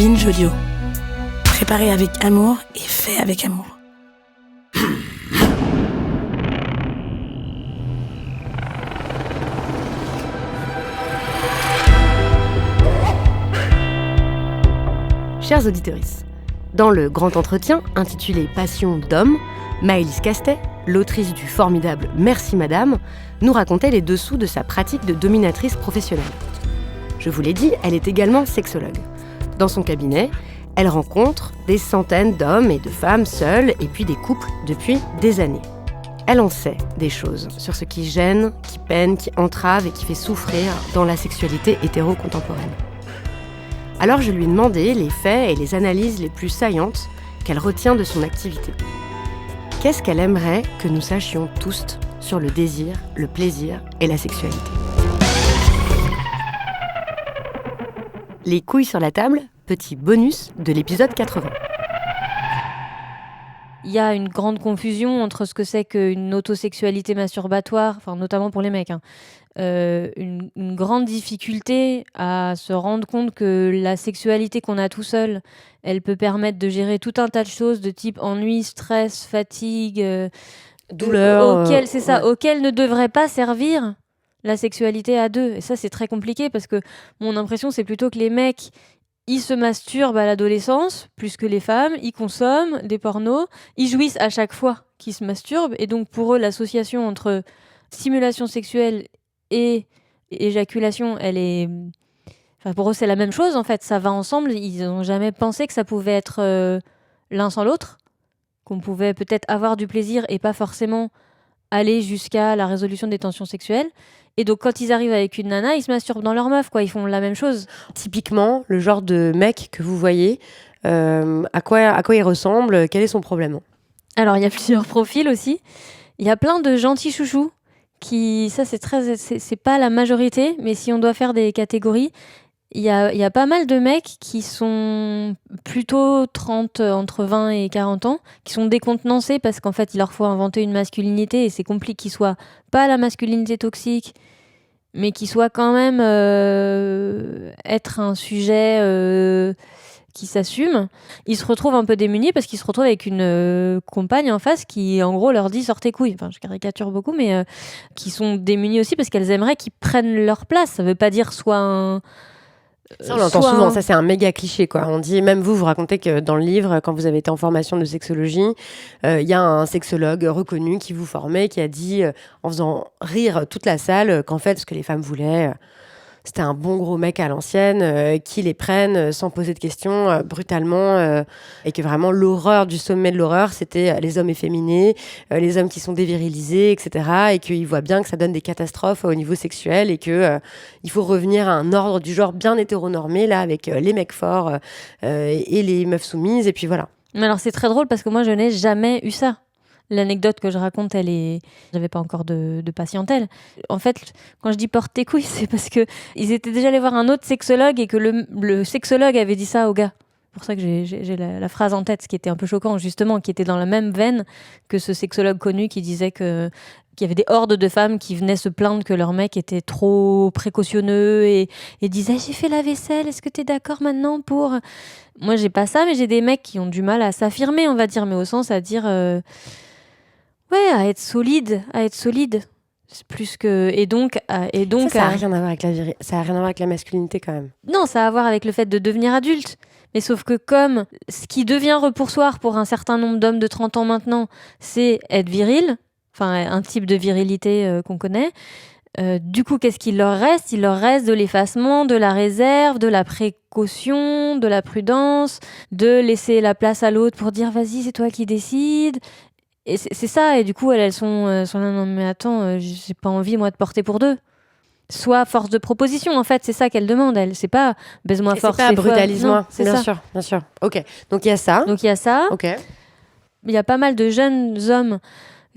Binge Audio. Préparé avec amour et fait avec amour. Chers auditeurs, dans le grand entretien intitulé Passion d'homme, Maëlys Castet, l'autrice du formidable Merci Madame, nous racontait les dessous de sa pratique de dominatrice professionnelle. Je vous l'ai dit, elle est également sexologue. Dans son cabinet, elle rencontre des centaines d'hommes et de femmes seuls et puis des couples depuis des années. Elle en sait des choses sur ce qui gêne, qui peine, qui entrave et qui fait souffrir dans la sexualité hétéro-contemporaine. Alors je lui ai demandé les faits et les analyses les plus saillantes qu'elle retient de son activité. Qu'est-ce qu'elle aimerait que nous sachions tous sur le désir, le plaisir et la sexualité ? Les couilles sur la table, petit bonus de l'épisode 80. Il y a une grande confusion entre ce que c'est qu'une autosexualité masturbatoire, enfin notamment pour les mecs, une grande difficulté à se rendre compte que la sexualité qu'on a tout seul, elle peut permettre de gérer tout un tas de choses de type ennui, stress, fatigue, douleur, auquel ne devrait pas servir la sexualité à deux. Et ça, c'est très compliqué parce que mon impression, c'est plutôt que les mecs, ils se masturbent à l'adolescence plus que les femmes, ils consomment des pornos, ils jouissent à chaque fois qu'ils se masturbent. Et donc, pour eux, l'association entre stimulation sexuelle et éjaculation, pour eux, c'est la même chose, en fait. Ça va ensemble. Ils n'ont jamais pensé que ça pouvait être l'un sans l'autre, qu'on pouvait peut-être avoir du plaisir et pas forcément aller jusqu'à la résolution des tensions sexuelles. Et donc, quand ils arrivent avec une nana, ils se masturbent dans leur meuf, quoi. Ils font la même chose. Typiquement, le genre de mec que vous voyez, à quoi il ressemble, quel est son problème ? Alors, il y a plusieurs profils aussi. Il y a plein de gentils chouchous c'est pas la majorité, mais si on doit faire des catégories, il y a pas mal de mecs qui sont plutôt entre 20 et 40 ans, qui sont décontenancés parce qu'en fait, il leur faut inventer une masculinité et c'est compliqué qu'ils soient pas la masculinité toxique, mais qu'ils soient quand même être un sujet qui s'assume. Ils se retrouvent un peu démunis parce qu'ils se retrouvent avec une compagne en face qui, en gros, leur dit « sors tes couilles ». Enfin, je caricature beaucoup, mais qui sont démunis aussi parce qu'elles aimeraient qu'ils prennent leur place. Ça veut pas dire soit un... Ça, on l'entend souvent, ça c'est un méga cliché, quoi. On dit, même vous racontez que dans le livre, quand vous avez été en formation de sexologie, il y a un sexologue reconnu qui vous formait, qui a dit, en faisant rire toute la salle, qu'en fait, ce que les femmes voulaient, c'était un bon gros mec à l'ancienne, qui les prenne sans poser de questions, brutalement, et que vraiment l'horreur du sommet de l'horreur, c'était les hommes efféminés, les hommes qui sont dévirilisés, etc. Et qu'ils voient bien que ça donne des catastrophes au niveau sexuel et que il faut revenir à un ordre du genre bien hétéronormé, là, avec les mecs forts et les meufs soumises, et puis voilà. Mais alors, c'est très drôle parce que moi, je n'ai jamais eu ça. L'anecdote que je raconte, j'avais pas encore de patientèle. En fait, quand je dis porte tes couilles, c'est parce que ils étaient déjà allés voir un autre sexologue et que le sexologue avait dit ça au gars. C'est pour ça que j'ai la phrase en tête, ce qui était un peu choquant, justement, qui était dans la même veine que ce sexologue connu qui disait qu'il y avait des hordes de femmes qui venaient se plaindre que leur mec était trop précautionneux et disait « j'ai fait la vaisselle, est-ce que t'es d'accord maintenant pour... » Moi, j'ai pas ça, mais j'ai des mecs qui ont du mal à s'affirmer, on va dire, mais au sens à dire... à être solide. C'est plus que... Et donc ça n'a rien à voir avec ça a rien à voir avec la masculinité, quand même. Non, ça a à voir avec le fait de devenir adulte. Mais sauf que comme ce qui devient repoussoir pour un certain nombre d'hommes de 30 ans maintenant, c'est être viril, enfin un type de virilité qu'on connaît, du coup, qu'est-ce qu'il leur reste ? Il leur reste de l'effacement, de la réserve, de la précaution, de la prudence, de laisser la place à l'autre pour dire « vas-y, c'est toi qui décides ». Et c'est ça, et du coup, elles sont là, non mais attends, j'ai pas envie, moi, de porter pour deux. Soit force de proposition, en fait, c'est ça qu'elle demande, elle. C'est pas baise-moi fort, c'est pas brutalise-moi. C'est bien ça. Bien sûr. Ok, donc il y a ça. Ok. Il y a pas mal de jeunes hommes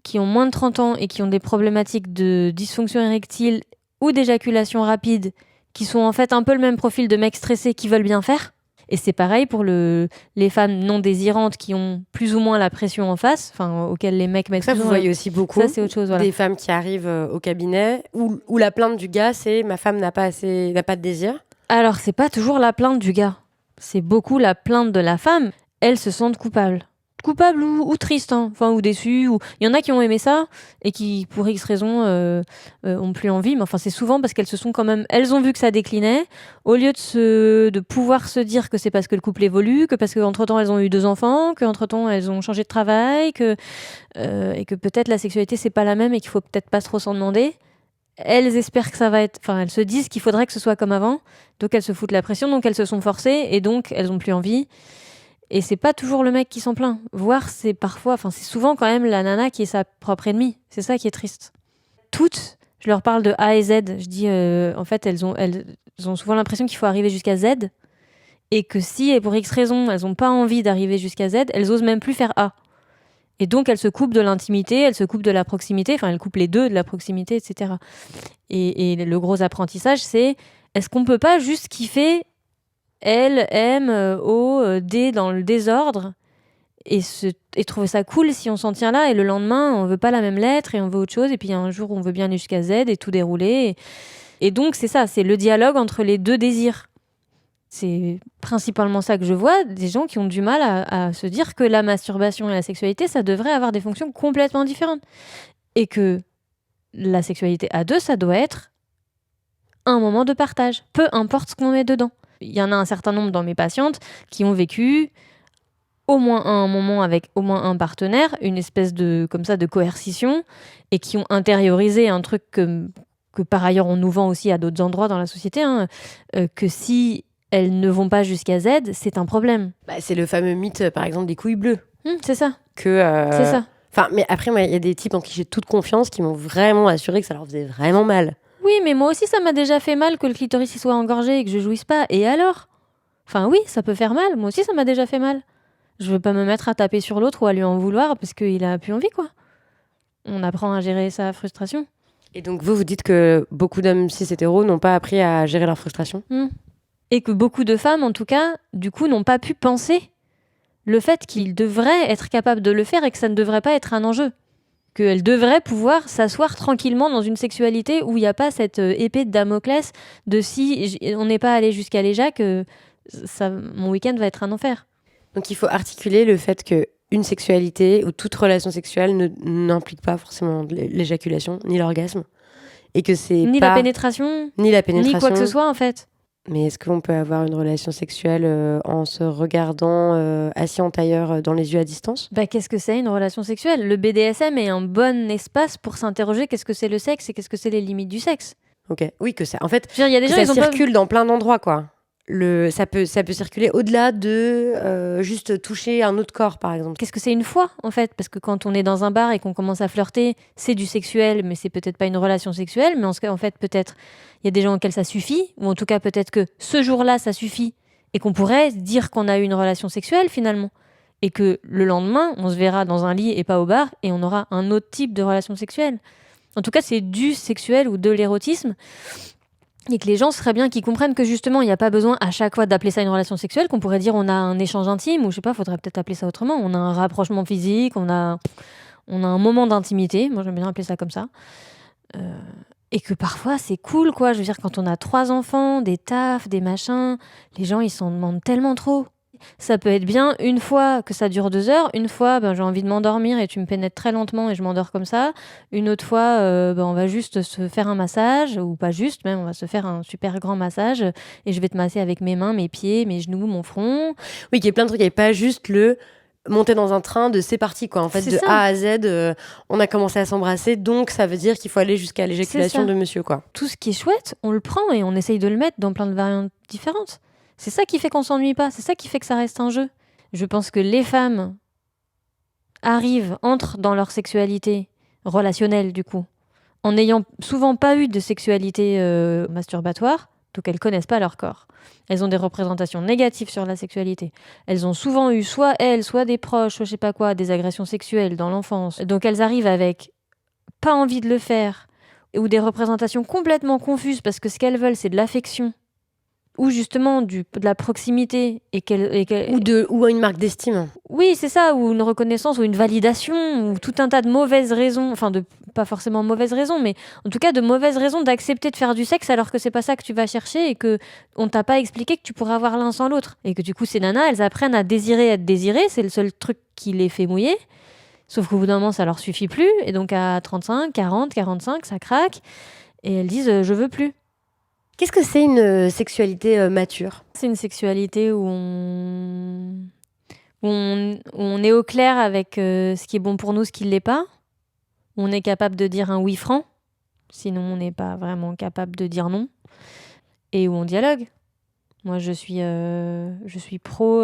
qui ont moins de 30 ans et qui ont des problématiques de dysfonction érectile ou d'éjaculation rapide, qui sont en fait un peu le même profil de mecs stressés qui veulent bien faire. Et c'est pareil pour les femmes non désirantes qui ont plus ou moins la pression en face, auxquelles les mecs mettent. Ça, vous voyez aussi beaucoup. Ça, c'est autre chose, voilà. Des femmes qui arrivent au cabinet où la plainte du gars, c'est ma femme n'a pas de désir. Alors, c'est pas toujours la plainte du gars. c'est beaucoup la plainte de la femme. Elles se sentent coupables. Coupables ou tristes, hein. Enfin, ou déçues. Ou... Il y en a qui ont aimé ça et qui, pour X raisons, ont plus envie. Mais enfin, c'est souvent parce qu'elles se sont quand même... Elles ont vu que ça déclinait. Au lieu de pouvoir se dire que c'est parce que le couple évolue, que parce qu'entre-temps, elles ont eu 2 enfants, qu'entre-temps, elles ont changé de travail, et que peut-être la sexualité, c'est pas la même et qu'il faut peut-être pas trop s'en demander. Elles espèrent que ça va être... Enfin, elles se disent qu'il faudrait que ce soit comme avant. Donc, elles se foutent la pression. Donc, elles se sont forcées. Et donc, elles ont plus envie. Et c'est pas toujours le mec qui s'en plaint. Voire, c'est parfois... Enfin, c'est souvent quand même la nana qui est sa propre ennemie. C'est ça qui est triste. Toutes, je leur parle de A et Z. Je dis, en fait, elles ont souvent l'impression qu'il faut arriver jusqu'à Z. Et que si, et pour X raison, elles ont pas envie d'arriver jusqu'à Z, elles osent même plus faire A. Et donc, elles se coupent de l'intimité, elles se coupent de la proximité. Enfin, elles coupent les deux de la proximité, etc. Et le gros apprentissage, c'est... Est-ce qu'on peut pas juste kiffer L, M, O, D dans le désordre et trouver ça cool si on s'en tient là, et le lendemain on veut pas la même lettre et on veut autre chose, et puis un jour on veut bien aller jusqu'à Z et tout dérouler, et donc c'est ça, c'est le dialogue entre les deux désirs. C'est principalement ça que je vois, des gens qui ont du mal à se dire que la masturbation et la sexualité, ça devrait avoir des fonctions complètement différentes, et que la sexualité à deux, ça doit être un moment de partage, peu importe ce qu'on met dedans. Il y en a un certain nombre dans mes patientes qui ont vécu au moins un moment avec au moins un partenaire, une espèce de, comme ça, de coercition, et qui ont intériorisé un truc que par ailleurs on nous vend aussi à d'autres endroits dans la société, hein, que si elles ne vont pas jusqu'à Z, c'est un problème. Bah, c'est le fameux mythe, par exemple, des couilles bleues. C'est ça. C'est ça. Enfin, mais après, il y a des types en qui j'ai toute confiance qui m'ont vraiment assuré que ça leur faisait vraiment mal. Oui, mais moi aussi, ça m'a déjà fait mal que le clitoris y soit engorgé et que je jouisse pas. Et alors ? Enfin oui, ça peut faire mal. Moi aussi, ça m'a déjà fait mal. Je veux pas me mettre à taper sur l'autre ou à lui en vouloir parce qu'il a plus envie, quoi. On apprend à gérer sa frustration. Et donc vous dites que beaucoup d'hommes cis-hétéros n'ont pas appris à gérer leur frustration ? Et que beaucoup de femmes, en tout cas, du coup, n'ont pas pu penser le fait qu'ils devraient être capables de le faire et que ça ne devrait pas être un enjeu. Qu'elles devraient pouvoir s'asseoir tranquillement dans une sexualité où il n'y a pas cette épée de Damoclès de si on n'est pas allé jusqu'à l'éjac, mon week-end va être un enfer. Donc il faut articuler le fait qu'une sexualité ou toute relation sexuelle n'implique pas forcément l'éjaculation ni l'orgasme. Et que c'est ni pas... la pénétration, ni quoi que ce soit en fait. Mais est-ce qu'on peut avoir une relation sexuelle en se regardant assis en tailleur dans les yeux à distance ? Qu'est-ce que c'est une relation sexuelle ? Le BDSM est un bon espace pour s'interroger qu'est-ce que c'est le sexe et qu'est-ce que c'est les limites du sexe. Ok, oui, que ça. En fait, y a des gens, ça circule dans plein d'endroits, quoi. Ça peut circuler au-delà de juste toucher un autre corps, par exemple. Qu'est-ce que c'est une fois, en fait ? Parce que quand on est dans un bar et qu'on commence à flirter, c'est du sexuel, mais c'est peut-être pas une relation sexuelle. Mais en fait, peut-être, il y a des gens auxquels ça suffit, ou en tout cas, peut-être que ce jour-là, ça suffit, et qu'on pourrait dire qu'on a eu une relation sexuelle, finalement. Et que le lendemain, on se verra dans un lit et pas au bar, et on aura un autre type de relation sexuelle. En tout cas, c'est du sexuel ou de l'érotisme. Et que les gens seraient bien qu'ils comprennent que justement il n'y a pas besoin à chaque fois d'appeler ça une relation sexuelle, qu'on pourrait dire on a un échange intime, ou je sais pas, faudrait peut-être appeler ça autrement, on a un rapprochement physique, on a un moment d'intimité, moi j'aime bien appeler ça comme ça, et que parfois c'est cool, quoi. Je veux dire, quand on a 3 enfants, des tafs, des machins, les gens ils s'en demandent tellement trop. Ça peut être bien une fois que ça dure 2 heures, une fois j'ai envie de m'endormir et tu me pénètres très lentement et je m'endors comme ça, une autre fois on va juste se faire un massage, ou pas juste même, on va se faire un super grand massage et je vais te masser avec mes mains, mes pieds, mes genoux, mon front. Oui, qu'il y ait plein de trucs, il n'y a pas juste le monter dans un train de c'est parti, quoi. En fait, de A à Z, on a commencé à s'embrasser, donc ça veut dire qu'il faut aller jusqu'à l'éjaculation de monsieur, quoi. Tout ce qui est chouette, on le prend et on essaye de le mettre dans plein de variantes différentes. C'est ça qui fait qu'on s'ennuie pas, c'est ça qui fait que ça reste un jeu. Je pense que les femmes entrent dans leur sexualité relationnelle, du coup, en n'ayant souvent pas eu de sexualité masturbatoire, donc elles connaissent pas leur corps. Elles ont des représentations négatives sur la sexualité. Elles ont souvent eu soit elles, soit des proches, soit je sais pas quoi, des agressions sexuelles dans l'enfance. Donc elles arrivent avec pas envie de le faire, ou des représentations complètement confuses parce que ce qu'elles veulent, c'est de l'affection. ou justement de la proximité ou une marque d'estime. Oui, c'est ça, ou une reconnaissance, ou une validation, ou tout un tas de mauvaises raisons, pas forcément mauvaises raisons, mais en tout cas de mauvaises raisons d'accepter de faire du sexe alors que c'est pas ça que tu vas chercher et que on t'a pas expliqué que tu pourrais avoir l'un sans l'autre. Et que du coup, ces nanas, elles apprennent à désirer être désirées, c'est le seul truc qui les fait mouiller. Sauf qu'au bout d'un moment, ça leur suffit plus, et donc à 35, 40, 45, ça craque, et elles disent « je veux plus ». Qu'est-ce que c'est une sexualité mature ? C'est une sexualité où on est au clair avec ce qui est bon pour nous, ce qui ne l'est pas. Où on est capable de dire un oui franc, sinon on n'est pas vraiment capable de dire non. Et où on dialogue. Moi, je suis pro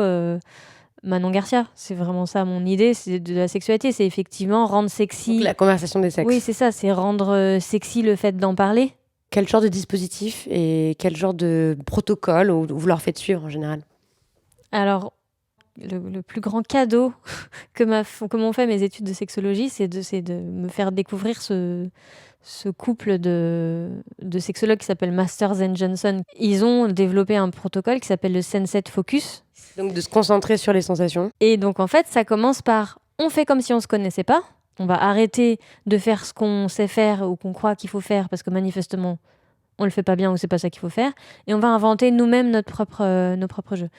Manon Garcia. C'est vraiment ça mon idée de la sexualité. C'est effectivement rendre sexy... Donc, la conversation des sexes. Oui, c'est ça. C'est rendre sexy le fait d'en parler. Quel genre de dispositif et quel genre de protocole vous leur faites suivre en général ? Alors, le plus grand cadeau que m'ont fait mes études de sexologie, c'est de me faire découvrir ce couple de sexologues qui s'appelle Masters & Johnson. Ils ont développé un protocole qui s'appelle le Sunset Focus. Donc de se concentrer sur les sensations. Et donc en fait, ça commence par on fait comme si on se connaissait pas. On va arrêter de faire ce qu'on sait faire ou qu'on croit qu'il faut faire parce que manifestement, on le fait pas bien ou c'est pas ça qu'il faut faire. Et on va inventer nous-mêmes nos propres jeux.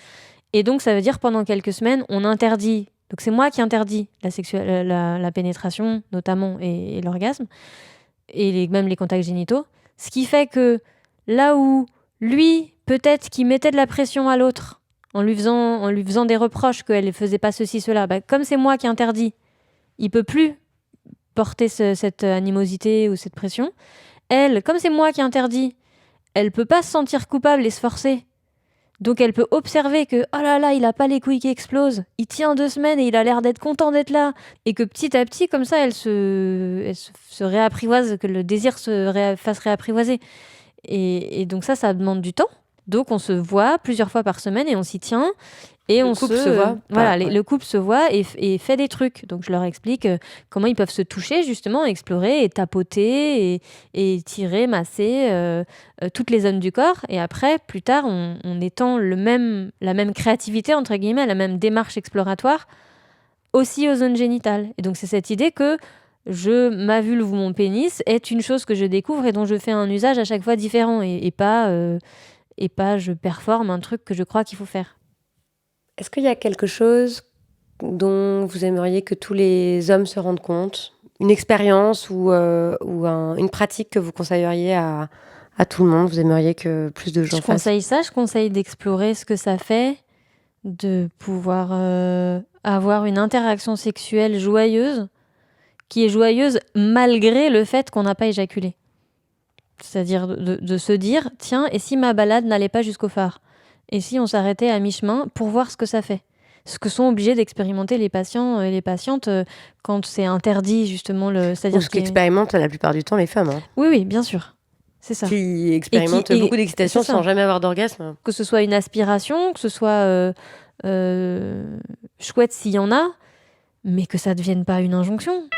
Et donc, ça veut dire pendant quelques semaines, on interdit. Donc, c'est moi qui interdis la pénétration, notamment, et l'orgasme, et même les contacts génitaux. Ce qui fait que là où lui, peut-être qu'il mettait de la pression à l'autre en lui faisant des reproches qu'elle ne faisait pas ceci, cela, comme c'est moi qui interdis, il peut plus porter cette animosité ou cette pression. Elle, comme c'est moi qui interdis, elle peut pas se sentir coupable et se forcer. Donc elle peut observer que oh là là, il a pas les couilles qui explosent, il tient 2 semaines et il a l'air d'être content d'être là, et que petit à petit comme ça elle se réapprivoise, que le désir fasse réapprivoiser. Et donc ça demande du temps. Donc on se voit plusieurs fois par semaine et on s'y tient. Et le couple se voit. Le couple se voit et fait des trucs. Donc je leur explique comment ils peuvent se toucher, justement, explorer et tapoter et tirer, masser toutes les zones du corps. Et après, plus tard, on étend la même créativité, entre guillemets, la même démarche exploratoire aussi aux zones génitales. Et donc c'est cette idée que ma vulve ou mon pénis est une chose que je découvre et dont je fais un usage à chaque fois différent et pas je performe un truc que je crois qu'il faut faire. Est-ce qu'il y a quelque chose dont vous aimeriez que tous les hommes se rendent compte ? Une expérience ou une pratique que vous conseilleriez à tout le monde ? Vous aimeriez que plus de gens fassent ? Je conseille d'explorer ce que ça fait de pouvoir avoir une interaction sexuelle joyeuse, qui est joyeuse malgré le fait qu'on n'a pas éjaculé. C'est-à-dire de se dire, tiens, et si ma balade n'allait pas jusqu'au phare ? Et si on s'arrêtait à mi-chemin pour voir ce que ça fait ? Ce que sont obligés d'expérimenter les patients et les patientes quand c'est interdit, justement. C'est-à-dire ce qu'expérimentent la plupart du temps les femmes. Hein. Oui, bien sûr. C'est ça. Qui expérimentent beaucoup d'excitation sans jamais avoir d'orgasme. Que ce soit une aspiration, que ce soit chouette s'il y en a, mais que ça ne devienne pas une injonction.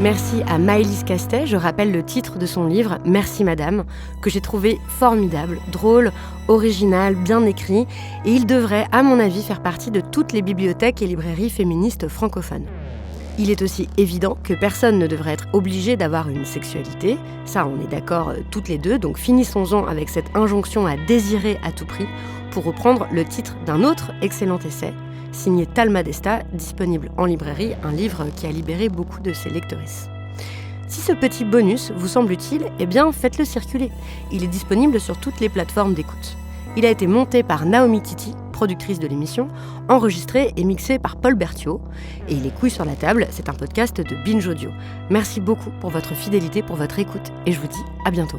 Merci à Maëlys Castet, je rappelle le titre de son livre « Merci Madame », que j'ai trouvé formidable, drôle, original, bien écrit, et il devrait, à mon avis, faire partie de toutes les bibliothèques et librairies féministes francophones. Il est aussi évident que personne ne devrait être obligé d'avoir une sexualité, ça on est d'accord toutes les deux, donc finissons-en avec cette injonction à désirer à tout prix, pour reprendre le titre d'un autre excellent essai, signé Talma Desta, disponible en librairie, un livre qui a libéré beaucoup de ses lectrices. Si ce petit bonus vous semble utile, eh bien faites-le circuler. Il est disponible sur toutes les plateformes d'écoute. Il a été monté par Naomi Titi, productrice de l'émission, enregistré et mixé par Paul Berthiaud. Et Les Couilles sur la table, c'est un podcast de Binge Audio. Merci beaucoup pour votre fidélité, pour votre écoute, et je vous dis à bientôt.